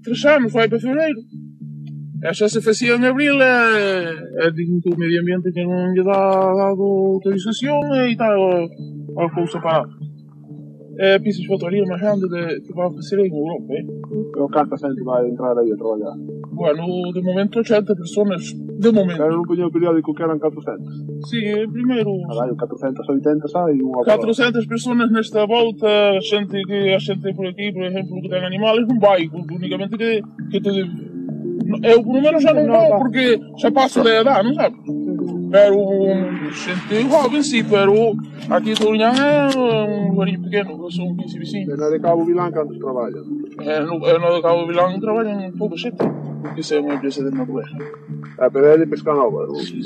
3 anos, vai para fevereiro. Esta se fazia em abril, digo que o medio ambiente que não lhe dá dado autorização e está a coisa parada. É a pista de fotografia mais grande que vai fazer em Europa. Quanta gente vai entrar aí a trabalhar? Bueno, de momento 80 pessoas, de momento. Era um pequeno periódico que eram 400. Sim, primeiro... Caralho, 480 sai uma 400 pessoas nesta volta, a gente por aqui, por exemplo, que tem animais, não vai, unicamente que te... Eu, pelo menos, já não vou, porque já passo da idade, não sabe? Pero, gente jovem, sim, pero aqui de Olinhã é lugarinho pequeno, são 15 vizinhos. É na de Cabo Vilã quantos trabalham? Na de Cabo Vilã trabalham pouca gente, porque isso é uma empresa de natureza. É para ele pescar nova? Sim,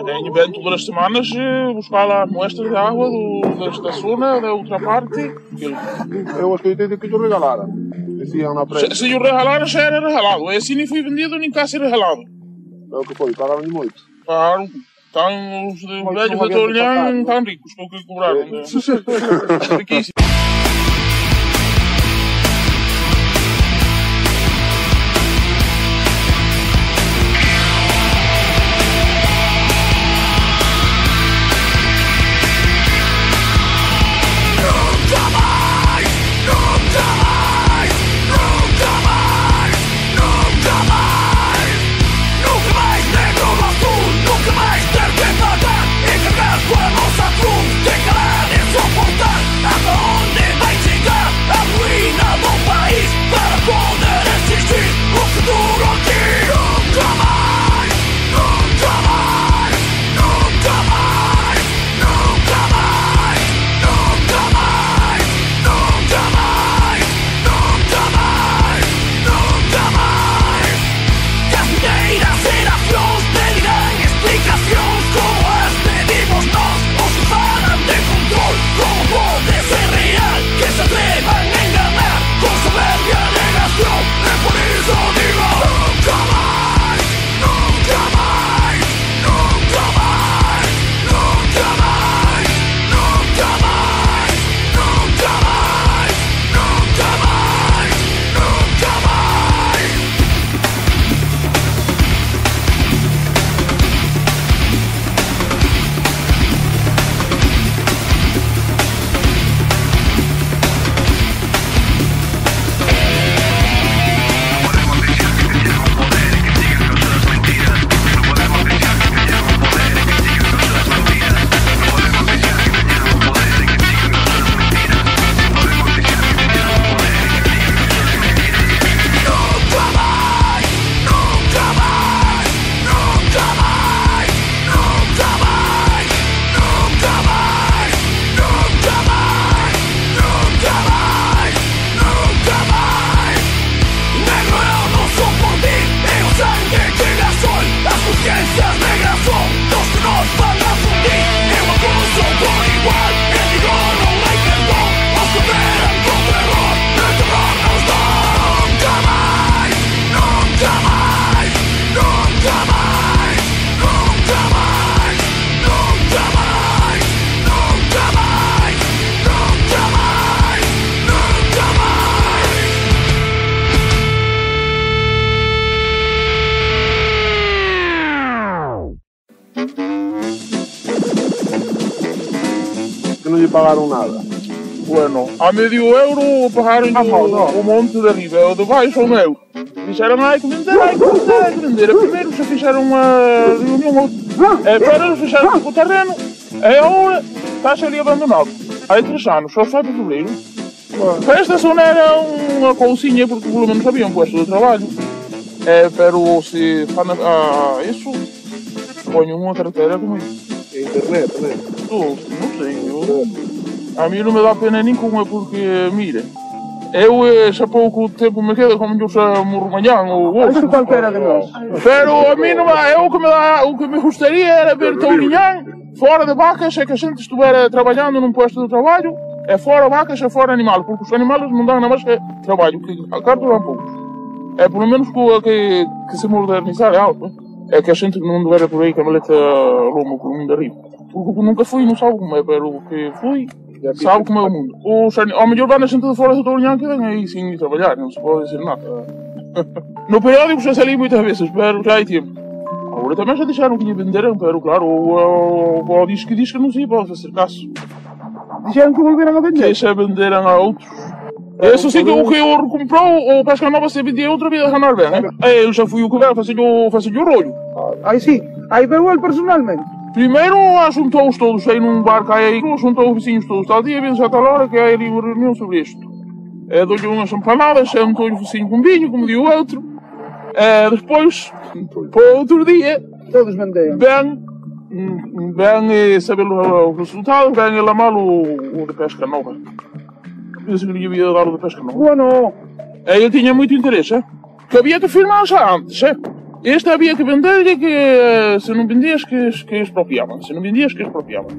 em evento todas as semanas buscar lá amostras de água desta zona, da outra parte. Eu escutei que lhe regalaram. Diziam na frente. Se o regalaram, já era regalado. Assim nem foi vendido, nem cá ser regalado. É o que foi, pagaram-lhe muito. Claro, estão os velhos de Olinhã estão ricos com o que cobraram. Riquíssimos. Não lhe pagaram nada. Bueno, a medio euro pagaram o monte de arriba, o de baixo o meu. Disseram, ai que vender. Primeiro se fizeram uma reunião, para eles fizeram o terreno, e agora está-se ali abandonado. Há 3 anos, só sai para fevereiro. Esta zona era uma cousinha, porque pelo menos havia um posto de trabalho. Pero se fan isso, ponho uma carteira comigo. Internet, né? Não sei, a mim não me dá pena nenhuma porque, mira, eu já pouco tempo me quedo como eu morro amanhã ou hoje. Isso qualquer de nós. Pero a mim não é, o que me gostaria era ver Tourinhã fora de vacas, é que a gente estiver trabalhando num posto de trabalho, é fora vacas, é fora animal, porque os animais não dão nada mais que trabalho, que a carta dá pouco. É pelo menos que se modernizar é algo. É que a gente não deve por aí que a maleta lomo por um de arriba. Porque nunca fui, não sabe como é, pero que fui, Sabe como é o mundo. Ao melhor vai na gente de fora da Tourinhã que vem aí sim trabalhar, não se pode dizer nada. No periódico já sali muitas vezes, pero já há tempo. Agora também já deixaram que lhe venderam, pero claro, o diz que não se pode fazer caso. Disseram que volveram a vender? Que se venderam a outros. Isso sim que o que eu comprou, o Pesca Nova se vendia outra vez a ganar bem, né? Eu já fui o que veio fazer o rolho. Aí sim, aí veio ele personalmente. Primeiro juntou-os todos aí num bar que há aí, juntou os vizinhos todos, tal dia, vem-se a tal hora que há aí uma reunião sobre isto. Dou-lhe umas empanadas, sentou-lhe o vizinho com vinho, como deu o outro. Depois, para outro dia, Todos vendem. Vem saber os resultados, vem ele amar o de Pesca Nova. Disse que lhe havia dado o de Pesca Nova. Bueno. Ele tinha muito interesse, que havia que firmar já antes, Este havia que vender-lhe que se não vendias que expropriavam, se não vendias que expropriavam.